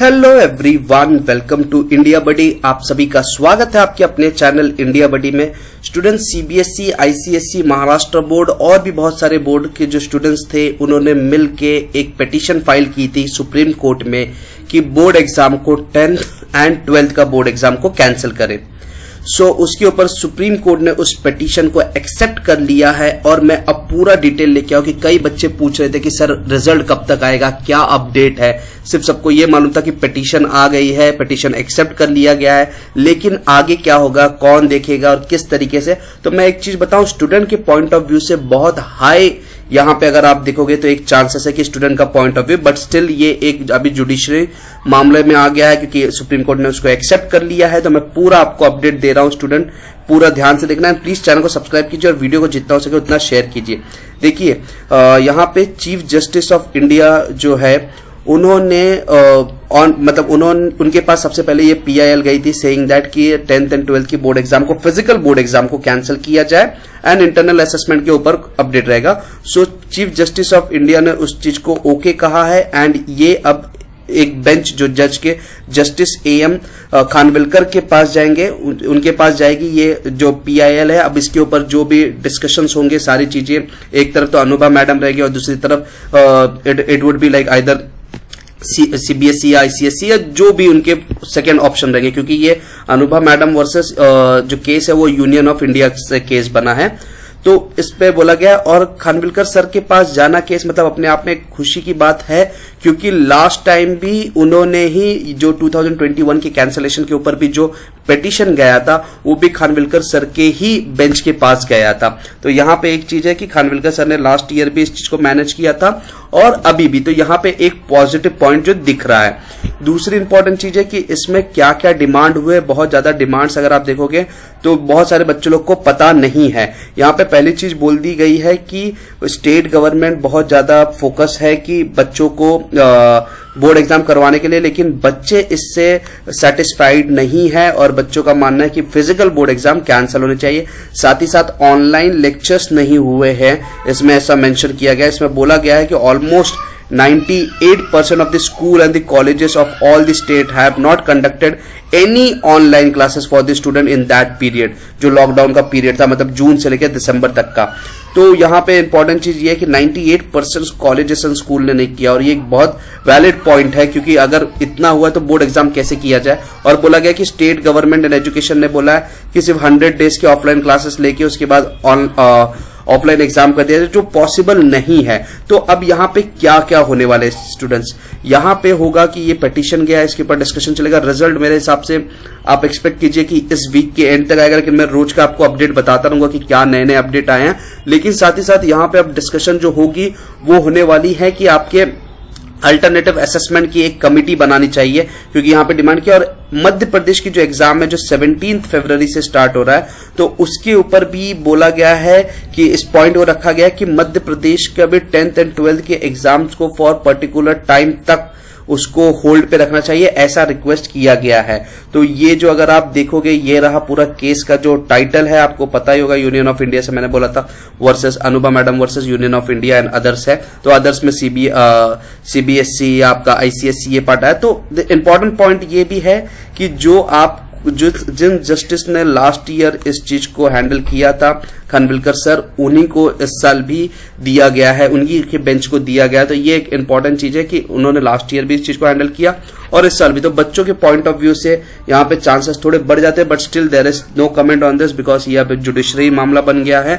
Hello everyone, welcome to India Buddy. आप सभी का स्वागत है आपके अपने चैनल इंडिया बडी में। Students CBSE, ICSE, Maharashtra board और भी बहुत सारे बोर्ड के जो स्टूडेंट्स थे उन्होंने मिलके एक पिटीशन फाइल की थी सुप्रीम कोर्ट में कि बोर्ड एग्जाम को 10th एंड 12th का बोर्ड एग्जाम को कैंसिल करें। उसके ऊपर सुप्रीम कोर्ट ने उस पिटीशन को एक्सेप्ट कर लिया है और मैं अब पूरा डिटेल लेके आऊं कि कई बच्चे पूछ रहे थे कि सर रिजल्ट कब तक आएगा, क्या अपडेट है। सिर्फ सबको ये मालूम था कि पिटीशन आ गई है, पिटीशन एक्सेप्ट कर लिया गया है, लेकिन आगे क्या होगा, कौन देखेगा और किस तरीके से। तो मैं एक चीज बताऊं, स्टूडेंट के पॉइंट ऑफ व्यू से बहुत हाई यहां पे अगर आप देखोगे तो एक चांसेस है कि स्टूडेंट का point of view, but still ये एक अभी जुडिशरी मामले में आ गया है क्योंकि सुप्रीम कोर्ट ने उसको एक्सेप्ट कर लिया है। तो मैं पूरा आपको अपडेट दे रहा हूं, स्टूडेंट पूरा ध्यान से देखना है। प्लीज चैनल को सब्सक्राइब कीजिए और वीडियो को जितना हो सके उतना शेयर कीजिए। देखिए यहां पे चीफ जस्टिस ऑफ इंडिया जो है उन्होंने उनके पास सबसे पहले ये पीआईएल गई थी सेइंग दैट कि 10th एंड 12th की बोर्ड एग्जाम को, फिजिकल बोर्ड एग्जाम को कैंसिल किया जाए एंड इंटरनल असेसमेंट के ऊपर अपडेट रहेगा। सो चीफ जस्टिस ऑफ इंडिया ने उस चीज को ओके कहा है एंड ये अब एक बेंच जो जज के जस्टिस एएम खानविलकर के पास जाएंगे, उनके पास जाएगी ये जो पीआईएल है। अब इसके ऊपर जो भी डिस्कशंस होंगे सारी चीजें, एक तरफ तो अनुभा मैडम रहेगी और दूसरी तरफ it would be like either CBSE, ICSE या जो भी उनके सेकेंड ऑप्शन रहेंगे, क्योंकि ये अनुभा मैडम वर्सेस जो केस है वो यूनियन ऑफ इंडिया से केस बना है। तो इस पे बोला गया और खानविलकर सर के पास जाना केस मतलब अपने आप में एक खुशी की बात है, क्योंकि लास्ट टाइम भी उन्होंने ही जो 2021 के कैंसलेशन के ऊपर भी जो पिटीशन गया था वो भी खानविलकर सर के ही बेंच के पास गया था। तो यहाँ पे एक चीज है कि खानविलकर सर ने लास्ट ईयर भी इस चीज को मैनेज किया था और अभी भी, तो यहाँ पे एक पॉजिटिव पॉइंट जो दिख रहा है। दूसरी इंपॉर्टेंट चीज है कि इसमें क्या क्या डिमांड हुए, बहुत ज्यादा डिमांड्स अगर आप देखोगे तो बहुत सारे बच्चों लोग को पता नहीं है। यहाँ पे पहली चीज बोल दी गई है कि स्टेट गवर्नमेंट बहुत ज्यादा फोकस है कि बच्चों को बोर्ड एग्जाम करवाने के लिए, लेकिन बच्चे इससे सेटिस्फाइड नहीं है और बच्चों का मानना है कि फिजिकल बोर्ड एग्जाम कैंसिल होने चाहिए। साथ ही साथ ऑनलाइन लेक्चर्स नहीं हुए हैं, इसमें ऐसा मेंशन किया गया। इसमें बोला गया है कि almost 98% of the school and the colleges of all the state have not conducted any online classes for the student in that period, जो लॉकडाउन का पीरियड था, मतलब जून से लेकर दिसंबर तक का। तो यहाँ पे इंपॉर्टेंट चीज ये है कि 98% कॉलेजेस एंड स्कूल ने नहीं किया और ये एक बहुत वैलिड पॉइंट है, क्योंकि अगर इतना हुआ तो बोर्ड एग्जाम कैसे किया जाए। और बोला गया कि स्टेट गवर्नमेंट एंड एजुकेशन ने बोला है कि सिर्फ 100 डेज के ऑफलाइन क्लासेस लेके उसके बाद ऑफलाइन एग्जाम कर दिया जाए, जो पॉसिबल नहीं है। तो अब यहाँ पे क्या क्या होने वाले स्टूडेंट्स, यहाँ पे होगा कि ये पिटीशन गया, इसके ऊपर डिस्कशन चलेगा। रिजल्ट मेरे हिसाब से आप एक्सपेक्ट कीजिए कि इस वीक के एंड तक आएगा, लेकिन मैं रोज का आपको अपडेट बताता रहूंगा कि क्या नए नए अपडेट आए हैं। लेकिन साथ ही साथ यहाँ पे अब डिस्कशन जो होगी वो होने वाली है कि आपके अल्टरनेटिव असेसमेंट की एक कमिटी बनानी चाहिए, क्योंकि यहाँ पे डिमांड किया। और मध्य प्रदेश की जो एग्जाम है जो 17 फरवरी से स्टार्ट हो रहा है, तो उसके ऊपर भी बोला गया है कि इस पॉइंट को रखा गया है कि मध्य प्रदेश के भी 10th एंड 12th के एग्जाम्स को फॉर पर्टिकुलर टाइम तक उसको होल्ड पे रखना चाहिए, ऐसा रिक्वेस्ट किया गया है। तो ये जो अगर आप देखोगे ये रहा पूरा केस का जो टाइटल है, आपको पता ही होगा यूनियन ऑफ इंडिया से मैंने बोला था versus Anubha madam versus union of India and others है। तो अदर्स में सीबीएसई, आपका आईसीएसई ये पार्ट है। तो इंपॉर्टेंट पॉइंट ये भी है कि जिन जस्टिस ने लास्ट ईयर इस चीज को हैंडल किया था खानविलकर सर, उन्हीं को इस साल भी दिया गया है, उन्हीं के बेंच को दिया गया है। तो ये एक इंपॉर्टेंट चीज है कि उन्होंने लास्ट ईयर भी इस चीज को हैंडल किया और इस साल भी। तो बच्चों के पॉइंट ऑफ व्यू से यहाँ पे चांसेस थोड़े बढ़ जाते हैं, but still there is no comment on this because ये अब जुडिशरी मामला बन गया है।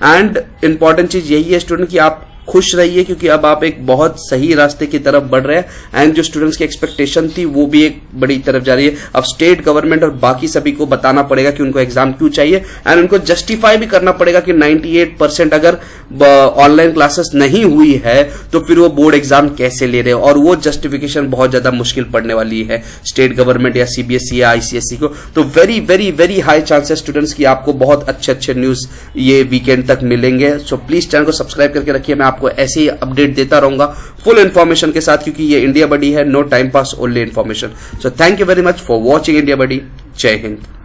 एंड इंपॉर्टेंट चीज यही है स्टूडेंट कि आप खुश रहिए, क्योंकि अब आप एक बहुत सही रास्ते की तरफ बढ़ रहे हैं एंड जो स्टूडेंट्स की एक्सपेक्टेशन थी वो भी एक बड़ी तरफ जा रही है। अब स्टेट गवर्नमेंट और बाकी सभी को बताना पड़ेगा कि उनको एग्जाम क्यों चाहिए एंड उनको जस्टिफाई भी करना पड़ेगा कि 98% अगर ऑनलाइन क्लासेस नहीं हुई है तो फिर वो बोर्ड एग्जाम कैसे ले रहे हो, और वो जस्टिफिकेशन बहुत ज्यादा मुश्किल पड़ने वाली है स्टेट गवर्नमेंट या सीबीएसई या आईसीएसई को। तो very very very high chances students की आपको बहुत अच्छे अच्छे न्यूज ये वीकेंड तक मिलेंगे। सो प्लीज चैनल को सब्सक्राइब करके रखिए, मैं आपको ऐसे ही अपडेट देता रहूंगा फुल इन्फॉर्मेशन के साथ, क्योंकि ये इंडिया बडी है, no time pass only information. So thank you very much for watching India Buddy. जय हिंद।